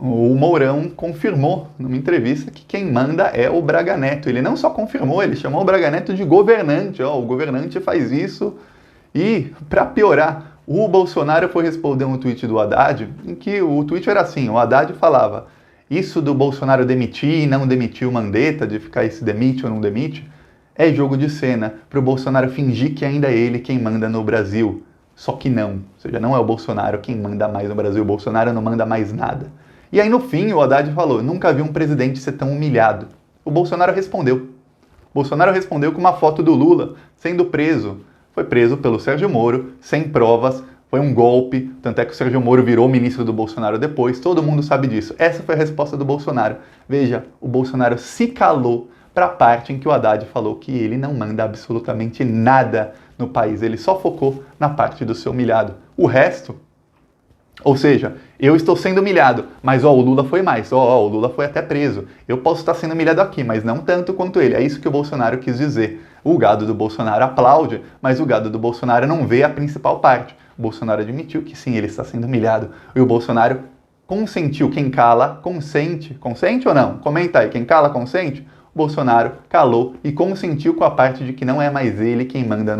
o Mourão confirmou numa entrevista que quem manda é o Braga Neto. Ele não só confirmou, ele chamou o Braga Neto de governante. Ó, o governante faz isso. E, para piorar, o Bolsonaro foi responder um tweet do Haddad, em que o tweet era assim, o Haddad falava: isso do Bolsonaro demitir e não demitir o Mandetta, de ficar se demite ou não demite, é jogo de cena, para o Bolsonaro fingir que ainda é ele quem manda no Brasil. Só que não, ou seja, não é o Bolsonaro quem manda mais no Brasil, o Bolsonaro não manda mais nada. E aí no fim o Haddad falou: nunca vi um presidente ser tão humilhado. O Bolsonaro respondeu. O Bolsonaro respondeu com uma foto do Lula sendo preso. Foi preso pelo Sérgio Moro, sem provas, foi um golpe, tanto é que o Sérgio Moro virou ministro do Bolsonaro depois, todo mundo sabe disso. Essa foi a resposta do Bolsonaro. Veja, o Bolsonaro se calou para a parte em que o Haddad falou que ele não manda absolutamente nada no país, ele só focou na parte do ser humilhado. O resto, ou seja, eu estou sendo humilhado, mas o Lula foi mais, o Lula foi até preso. Eu posso estar sendo humilhado aqui, mas não tanto quanto ele. É isso que o Bolsonaro quis dizer. O gado do Bolsonaro aplaude, mas o gado do Bolsonaro não vê a principal parte. O Bolsonaro admitiu que sim, ele está sendo humilhado. E o Bolsonaro consentiu. Quem cala, consente. Consente ou não? Comenta aí. Quem cala, consente? O Bolsonaro calou e consentiu com a parte de que não é mais ele quem manda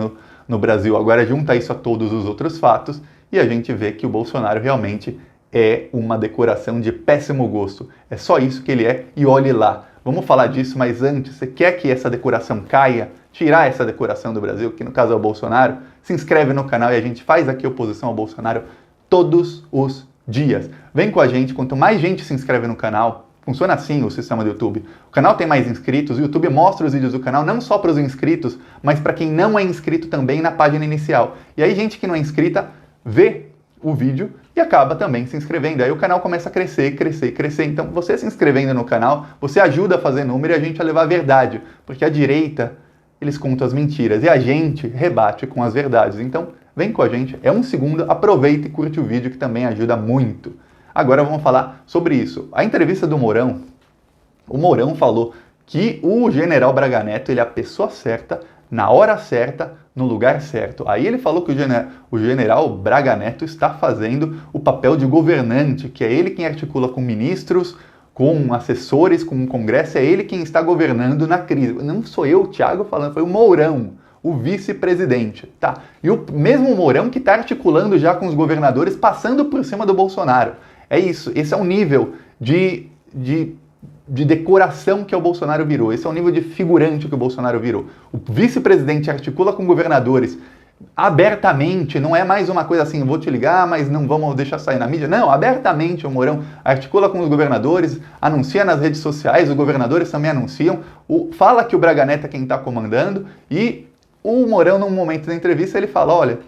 no Brasil. Agora junta isso a todos os outros fatos e a gente vê que o Bolsonaro realmente é uma decoração de péssimo gosto. É só isso que ele é e olhe lá. Vamos falar disso, mas antes, você quer que essa decoração caia? Tirar essa decoração do Brasil, que no caso é o Bolsonaro? Se inscreve no canal e a gente faz aqui oposição ao Bolsonaro todos os dias. Vem com a gente, quanto mais gente se inscreve no canal, funciona assim o sistema do YouTube. O canal tem mais inscritos, o YouTube mostra os vídeos do canal não só para os inscritos, mas para quem não é inscrito também na página inicial. E aí gente que não é inscrita vê o vídeo e acaba também se inscrevendo. Aí o canal começa a crescer, crescer, crescer. Então você se inscrevendo no canal, você ajuda a fazer número e a gente a levar a verdade. Porque a direita, eles contam as mentiras e a gente rebate com as verdades. Então vem com a gente, é um segundo, aproveita e curte o vídeo que também ajuda muito. Agora vamos falar sobre isso. A entrevista do Mourão, o Mourão falou que o general Braga Neto ele é a pessoa certa, na hora certa, no lugar certo. Aí ele falou que o general Braga Neto está fazendo o papel de governante, que é ele quem articula com ministros, com assessores, com o Congresso, é ele quem está governando na crise. Não sou eu, Thiago, falando, foi o Mourão, o vice-presidente, tá? E o mesmo Mourão que está articulando já com os governadores, passando por cima do Bolsonaro. É isso, esse é um nível de decoração que o Bolsonaro virou. Esse é o nível de figurante que o Bolsonaro virou. O vice-presidente articula com governadores abertamente, não é mais uma coisa assim, vou te ligar, mas não vamos deixar sair na mídia. Não, abertamente o Mourão articula com os governadores, anuncia nas redes sociais, os governadores também anunciam, fala que o Braga Neto é quem está comandando e o Mourão, num momento da entrevista, ele fala, olha,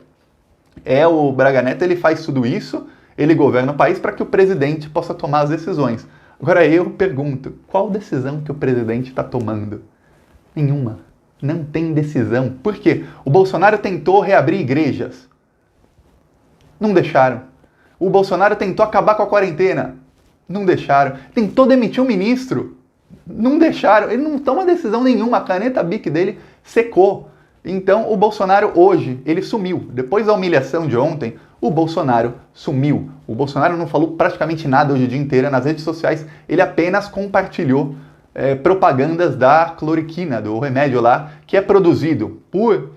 o Braga Neto, ele faz tudo isso, ele governa o país para que o presidente possa tomar as decisões. Agora eu pergunto, qual decisão que o presidente está tomando? Nenhuma. Não tem decisão. Por quê? O Bolsonaro tentou reabrir igrejas. Não deixaram. O Bolsonaro tentou acabar com a quarentena. Não deixaram. Tentou demitir um ministro. Não deixaram. Ele não toma decisão nenhuma. A caneta Bic dele secou. Então o Bolsonaro hoje, ele sumiu. Depois da humilhação de ontem, o Bolsonaro sumiu. O Bolsonaro não falou praticamente nada hoje o dia inteiro nas redes sociais. Ele apenas compartilhou propagandas da cloroquina, do remédio lá, que é produzido por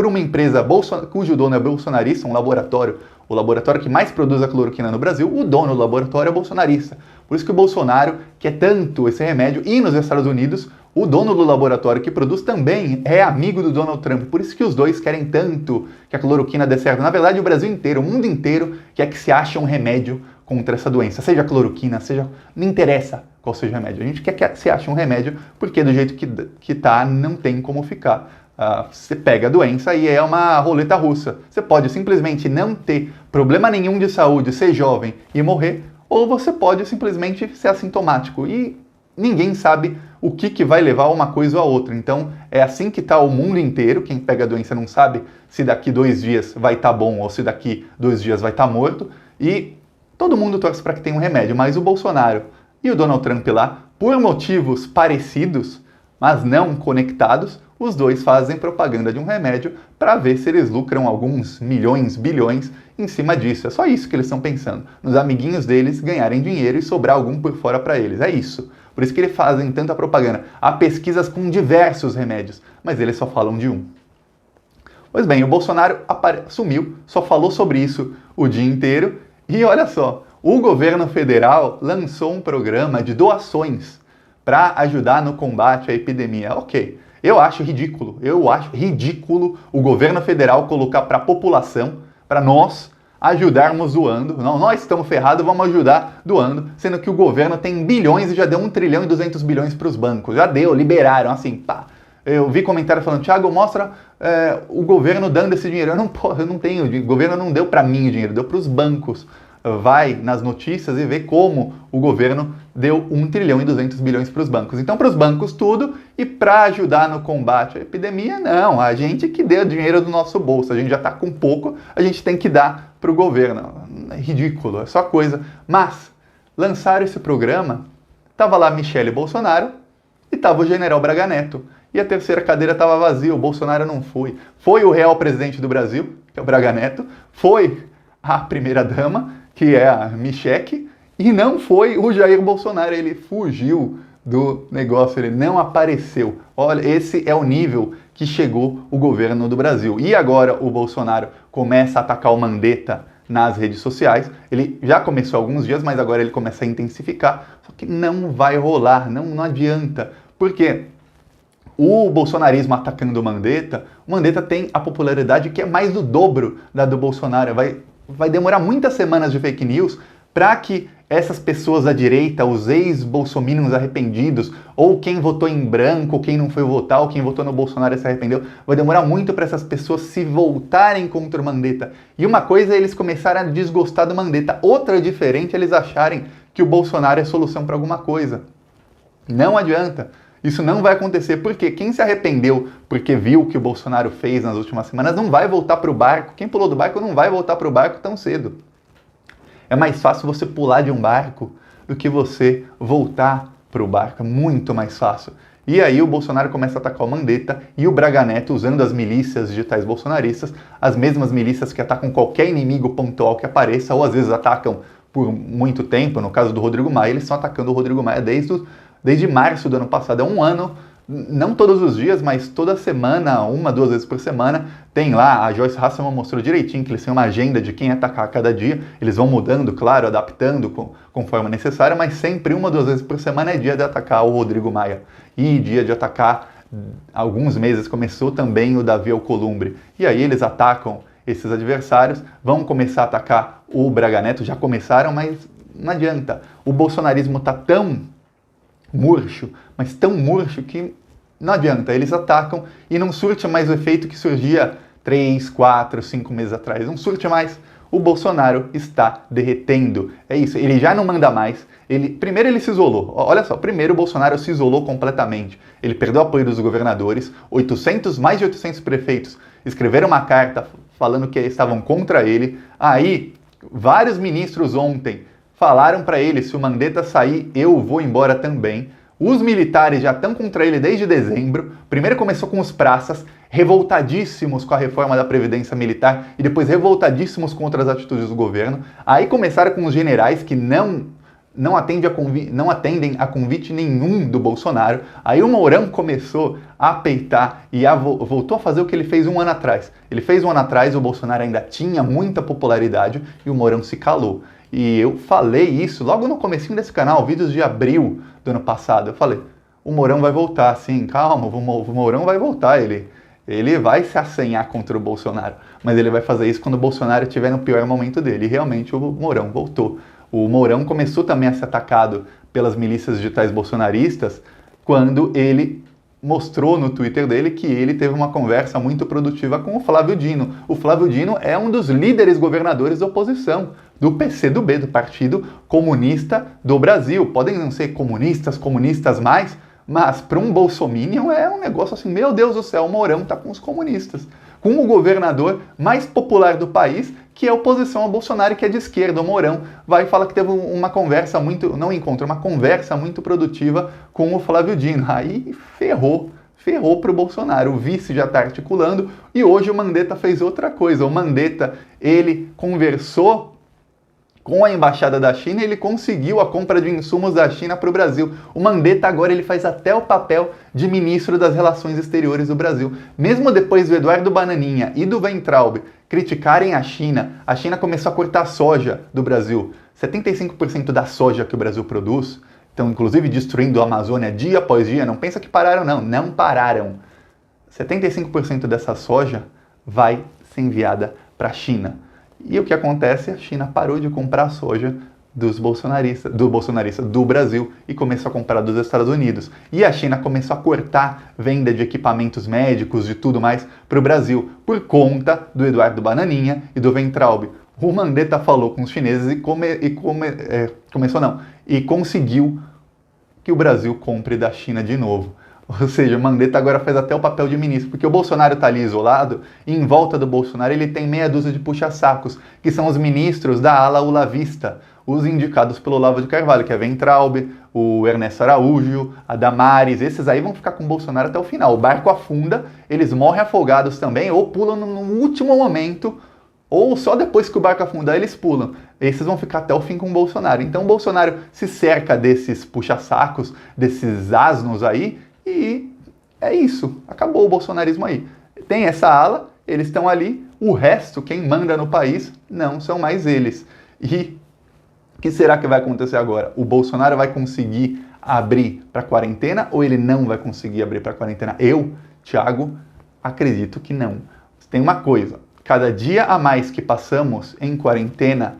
uma empresa cujo dono é bolsonarista, um laboratório, o laboratório que mais produz a cloroquina no Brasil, o dono do laboratório é bolsonarista. Por isso que o Bolsonaro quer tanto esse remédio, e nos Estados Unidos, o dono do laboratório que produz também é amigo do Donald Trump. Por isso que os dois querem tanto que a cloroquina dê certo. Na verdade, o Brasil inteiro, o mundo inteiro, quer que se ache um remédio contra essa doença. Seja cloroquina, não interessa qual seja o remédio. A gente quer que se ache um remédio, porque do jeito que tá, não tem como ficar. Você pega a doença e é uma roleta russa. Você pode simplesmente não ter problema nenhum de saúde, ser jovem e morrer, ou você pode simplesmente ser assintomático. E ninguém sabe o que vai levar uma coisa ou a outra. Então, é assim que está o mundo inteiro. Quem pega a doença não sabe se daqui 2 dias vai estar bom ou se daqui 2 dias vai estar morto. E todo mundo torce para que tenha um remédio, mas o Bolsonaro e o Donald Trump lá, por motivos parecidos, mas não conectados, os dois fazem propaganda de um remédio para ver se eles lucram alguns milhões, bilhões em cima disso. É só isso que eles estão pensando, nos amiguinhos deles ganharem dinheiro e sobrar algum por fora para eles. É isso. Por isso que eles fazem tanta propaganda. Há pesquisas com diversos remédios, mas eles só falam de um. Pois bem, o Bolsonaro sumiu, só falou sobre isso o dia inteiro e olha só, o governo federal lançou um programa de doações para ajudar no combate à epidemia. Ok, eu acho ridículo o governo federal colocar para a população, para nós, ajudarmos doando. Não, nós estamos ferrados, vamos ajudar doando, sendo que o governo tem bilhões e já deu 1 trilhão e 200 bilhões para os bancos. Já deu, liberaram, assim, pá. Eu vi comentário falando, Thiago, mostra o governo dando esse dinheiro. Eu não tenho, o governo não deu para mim o dinheiro, deu para os bancos. Vai nas notícias e vê como o governo deu 1 trilhão e 200 bilhões para os bancos. Então, para os bancos tudo, e para ajudar no combate à epidemia, não. A gente que deu dinheiro do nosso bolso, a gente já está com pouco, a gente tem que dar para o governo. É ridículo, é só coisa. Mas, lançaram esse programa, estava lá Michele Bolsonaro e estava o general Braga Neto. E a terceira cadeira estava vazia, o Bolsonaro não foi. Foi o real presidente do Brasil, que é o Braga Neto, foi a primeira-dama, que é a Michele, e não foi o Jair Bolsonaro, ele fugiu do negócio, ele não apareceu. Olha, esse é o nível que chegou o governo do Brasil. E agora o Bolsonaro começa a atacar o Mandetta nas redes sociais. Ele já começou há alguns dias, mas agora ele começa a intensificar. Só que não vai rolar, não adianta. Por quê? O bolsonarismo atacando o Mandetta tem a popularidade que é mais do dobro da do Bolsonaro. Vai demorar muitas semanas de fake news para que essas pessoas da direita, os ex-bolsominions arrependidos, ou quem votou em branco, ou quem não foi votar, ou quem votou no Bolsonaro e se arrependeu, vai demorar muito para essas pessoas se voltarem contra o Mandetta. E uma coisa é eles começarem a desgostar do Mandetta, outra diferente é eles acharem que o Bolsonaro é solução para alguma coisa. Não adianta. Isso não vai acontecer, porque quem se arrependeu porque viu o que o Bolsonaro fez nas últimas semanas não vai voltar para o barco. Quem pulou do barco não vai voltar para o barco tão cedo. É mais fácil você pular de um barco do que você voltar para o barco. É muito mais fácil. E aí o Bolsonaro começa a atacar o Mandetta e o Braga Neto, usando as milícias digitais bolsonaristas, as mesmas milícias que atacam qualquer inimigo pontual que apareça, ou às vezes atacam por muito tempo. No caso do Rodrigo Maia, eles estão atacando o Rodrigo Maia desde março do ano passado. É um ano, não todos os dias, mas toda semana, 1, 2 vezes por semana, tem lá, a Joyce Hasselman mostrou direitinho que eles têm uma agenda de quem atacar a cada dia, eles vão mudando, claro, adaptando conforme necessário, mas sempre 1, 2 vezes por semana é dia de atacar o Rodrigo Maia. E dia de atacar, alguns meses começou também o Davi Alcolumbre. E aí eles atacam esses adversários, vão começar a atacar o Braga Neto, já começaram, mas não adianta. O bolsonarismo está tão murcho, mas tão murcho que não adianta, eles atacam e não surte mais o efeito que surgia 3, 4, 5 meses atrás, não surte mais. O Bolsonaro está derretendo, é isso, ele já não manda mais, primeiro ele se isolou, olha só, primeiro o Bolsonaro se isolou completamente, ele perdeu o apoio dos governadores, mais de 800 prefeitos escreveram uma carta falando que estavam contra ele, aí vários ministros ontem falaram para ele, se o Mandetta sair, eu vou embora também. Os militares já estão contra ele desde dezembro. Primeiro começou com os praças, revoltadíssimos com a reforma da Previdência Militar e depois revoltadíssimos contra as atitudes do governo. Aí começaram com os generais que não atendem a convite nenhum do Bolsonaro. Aí o Mourão começou a peitar e voltou a fazer o que ele fez um ano atrás. Ele fez um ano atrás, o Bolsonaro ainda tinha muita popularidade e o Mourão se calou. E eu falei isso logo no comecinho desse canal, vídeos de abril do ano passado. Eu falei, o Mourão vai voltar, sim, calma, o Mourão vai voltar, ele vai se assanhar contra o Bolsonaro. Mas ele vai fazer isso quando o Bolsonaro estiver no pior momento dele. E realmente o Mourão voltou. O Mourão começou também a ser atacado pelas milícias digitais bolsonaristas quando ele mostrou no Twitter dele que ele teve uma conversa muito produtiva com o Flávio Dino. O Flávio Dino é um dos líderes governadores da oposição, do PCdoB, do Partido Comunista do Brasil. Podem não ser comunistas mais, mas para um bolsominion é um negócio assim, meu Deus do céu, o Mourão tá com os comunistas. Com o governador mais popular do país, que é oposição ao Bolsonaro, que é de esquerda. O Mourão vai falar que teve uma conversa uma conversa muito produtiva com o Flávio Dino. Aí ferrou ferrou para o Bolsonaro. O vice já está articulando e hoje o Mandetta fez outra coisa. O Mandetta, ele conversou com a embaixada da China e ele conseguiu a compra de insumos da China para o Brasil. O Mandetta agora ele faz até o papel de ministro das Relações Exteriores do Brasil. Mesmo depois do Eduardo Bananinha e do Weintraub criticarem a China começou a cortar soja do Brasil. 75% da soja que o Brasil produz, estão inclusive destruindo a Amazônia dia após dia, não pensa que pararam não pararam. 75% dessa soja vai ser enviada para a China. E o que acontece? A China parou de comprar soja do Brasil e começou a comprar dos Estados Unidos. E a China começou a cortar venda de equipamentos médicos, de tudo mais, para o Brasil, por conta do Eduardo Bananinha e do Weintraub. O Mandetta falou com os chineses e conseguiu que o Brasil compre da China de novo. Ou seja, o Mandetta agora faz até o papel de ministro, porque o Bolsonaro está ali isolado, e em volta do Bolsonaro ele tem meia dúzia de puxa-sacos, que são os ministros da ala ulavista, os indicados pelo Olavo de Carvalho, que é Weintraub, o Ernesto Araújo, a Damares, esses aí vão ficar com o Bolsonaro até o final. O barco afunda, eles morrem afogados também, ou pulam no último momento, ou só depois que o barco afundar eles pulam. Esses vão ficar até o fim com o Bolsonaro. Então o Bolsonaro se cerca desses puxa-sacos, desses asnos aí, e é isso, acabou o bolsonarismo aí. Tem essa ala, eles estão ali, o resto, quem manda no país, não são mais eles. E o que será que vai acontecer agora? O Bolsonaro vai conseguir abrir para quarentena ou ele não vai conseguir abrir para quarentena? Eu, Thiago, acredito que não. Tem uma coisa, cada dia a mais que passamos em quarentena,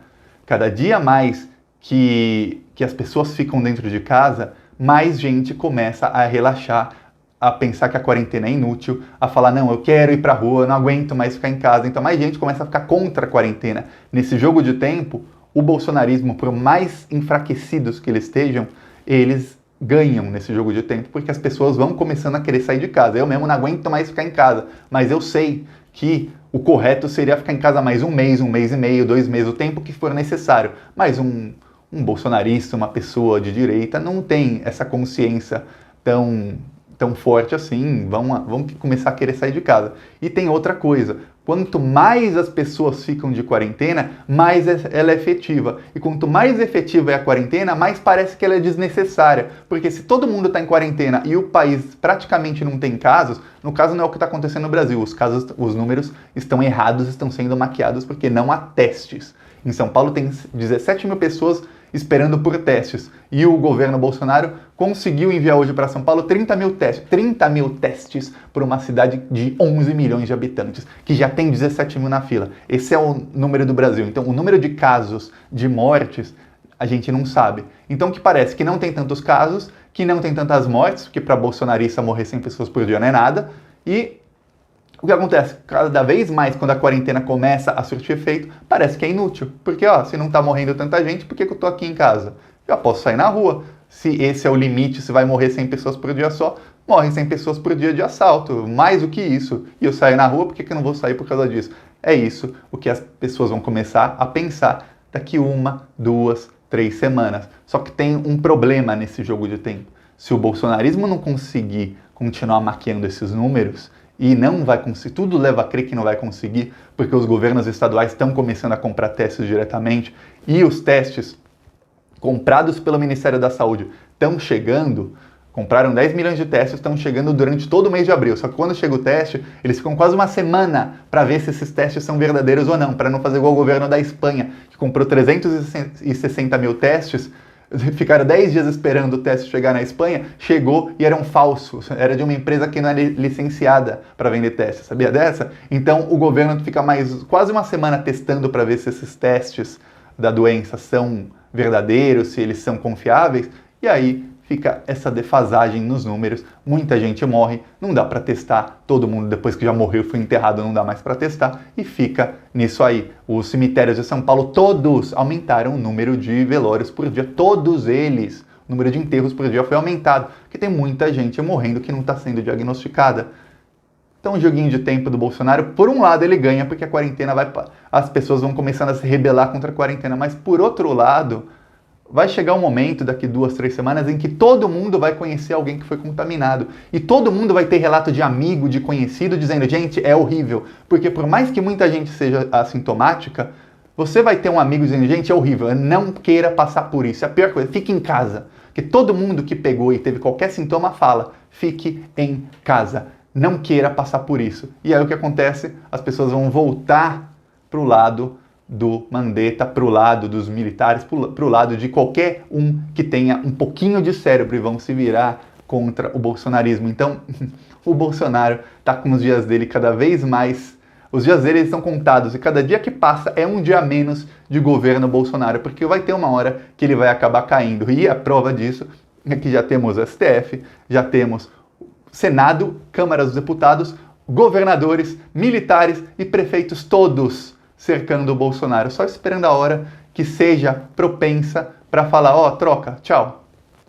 cada dia a mais que as pessoas ficam dentro de casa, mais gente começa a relaxar, a pensar que a quarentena é inútil, a falar, não, eu quero ir pra rua, não aguento mais ficar em casa. Então mais gente começa a ficar contra a quarentena. Nesse jogo de tempo, o bolsonarismo, por mais enfraquecidos que eles estejam, eles ganham nesse jogo de tempo, porque as pessoas vão começando a querer sair de casa. Eu mesmo não aguento mais ficar em casa, mas eu sei que o correto seria ficar em casa mais um mês e meio, 2 meses, o tempo que for necessário. Mas um bolsonarista, uma pessoa de direita, não tem essa consciência tão forte assim, vão começar a querer sair de casa. E tem outra coisa, quanto mais as pessoas ficam de quarentena, mais ela é efetiva. E quanto mais efetiva é a quarentena, mais parece que ela é desnecessária. Porque se todo mundo está em quarentena e o país praticamente não tem casos, no caso não é o que está acontecendo no Brasil, os números estão errados, estão sendo maquiados porque não há testes. Em São Paulo tem 17 mil pessoas esperando por testes. E o governo Bolsonaro conseguiu enviar hoje para São Paulo 30 mil testes. 30 mil testes para uma cidade de 11 milhões de habitantes, que já tem 17 mil na fila. Esse é o número do Brasil. Então, o número de casos, de mortes, a gente não sabe. Então, que parece que não tem tantos casos, que não tem tantas mortes, porque para bolsonarista morrer 100 pessoas por dia não é nada. E o que acontece? Cada vez mais, quando a quarentena começa a surtir efeito, parece que é inútil. Porque, se não está morrendo tanta gente, por que eu estou aqui em casa? Eu posso sair na rua. Se esse é o limite, se vai morrer 100 pessoas por dia só, morrem 100 pessoas por dia de assalto. Mais do que isso. E eu saio na rua, por que eu não vou sair por causa disso? É isso o que as pessoas vão começar a pensar daqui 1, 2, 3 semanas. Só que tem um problema nesse jogo de tempo. Se o bolsonarismo não conseguir continuar maquiando esses números, e não vai conseguir, tudo leva a crer que não vai conseguir, porque os governos estaduais estão começando a comprar testes diretamente, e os testes comprados pelo Ministério da Saúde estão chegando, compraram 10 milhões de testes, estão chegando durante todo o mês de abril, só que quando chega o teste, eles ficam quase uma semana para ver se esses testes são verdadeiros ou não, para não fazer igual o governo da Espanha, que comprou 360 mil testes, ficaram 10 dias esperando o teste chegar na Espanha, chegou e eram falsos, era de uma empresa que não é licenciada para vender testes, sabia dessa? Então o governo fica quase uma semana testando para ver se esses testes da doença são verdadeiros, se eles são confiáveis, e aí fica essa defasagem nos números, muita gente morre, não dá para testar, todo mundo depois que já morreu foi enterrado, não dá mais para testar, e fica nisso aí. Os cemitérios de São Paulo, todos aumentaram o número de velórios por dia, todos eles, o número de enterros por dia foi aumentado, porque tem muita gente morrendo que não está sendo diagnosticada. Então o joguinho de tempo do Bolsonaro, por um lado ele ganha, porque a quarentena as pessoas vão começando a se rebelar contra a quarentena, mas por outro lado, vai chegar um momento, daqui 2, 3 semanas, em que todo mundo vai conhecer alguém que foi contaminado. E todo mundo vai ter relato de amigo, de conhecido, dizendo, gente, é horrível. Porque por mais que muita gente seja assintomática, você vai ter um amigo dizendo, gente, é horrível, não queira passar por isso. É a pior coisa, fique em casa. Porque todo mundo que pegou e teve qualquer sintoma fala, fique em casa. Não queira passar por isso. E aí o que acontece? As pessoas vão voltar para o lado do Mandetta, para o lado dos militares, para o lado de qualquer um que tenha um pouquinho de cérebro e vão se virar contra o bolsonarismo. Então, o Bolsonaro está com os dias dele cada vez mais... Os dias dele estão contados e cada dia que passa é um dia a menos de governo Bolsonaro, porque vai ter uma hora que ele vai acabar caindo. E a prova disso é que já temos STF, já temos Senado, Câmara dos Deputados, governadores, militares e prefeitos todos cercando o Bolsonaro, só esperando a hora que seja propensa para falar, ó, troca, tchau,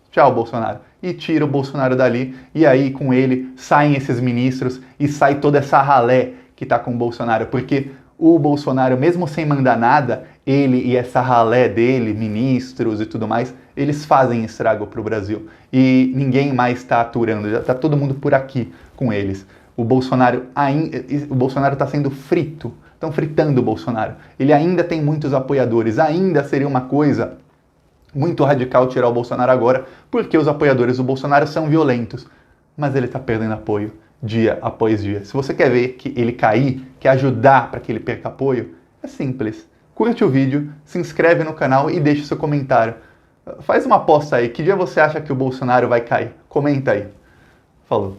tchau Bolsonaro, e tira o Bolsonaro dali, e aí com ele saem esses ministros e sai toda essa ralé que tá com o Bolsonaro, porque o Bolsonaro, mesmo sem mandar nada, ele e essa ralé dele, ministros e tudo mais, eles fazem estrago pro Brasil, e ninguém mais está aturando, já tá todo mundo por aqui com eles. O Bolsonaro está sendo frito. Estão fritando o Bolsonaro. Ele ainda tem muitos apoiadores. Ainda seria uma coisa muito radical tirar o Bolsonaro agora, porque os apoiadores do Bolsonaro são violentos. Mas ele está perdendo apoio dia após dia. Se você quer ver que ele cair, quer ajudar para que ele perca apoio, é simples. Curte o vídeo, se inscreve no canal e deixe seu comentário. Faz uma aposta aí. Que dia você acha que o Bolsonaro vai cair? Comenta aí. Falou.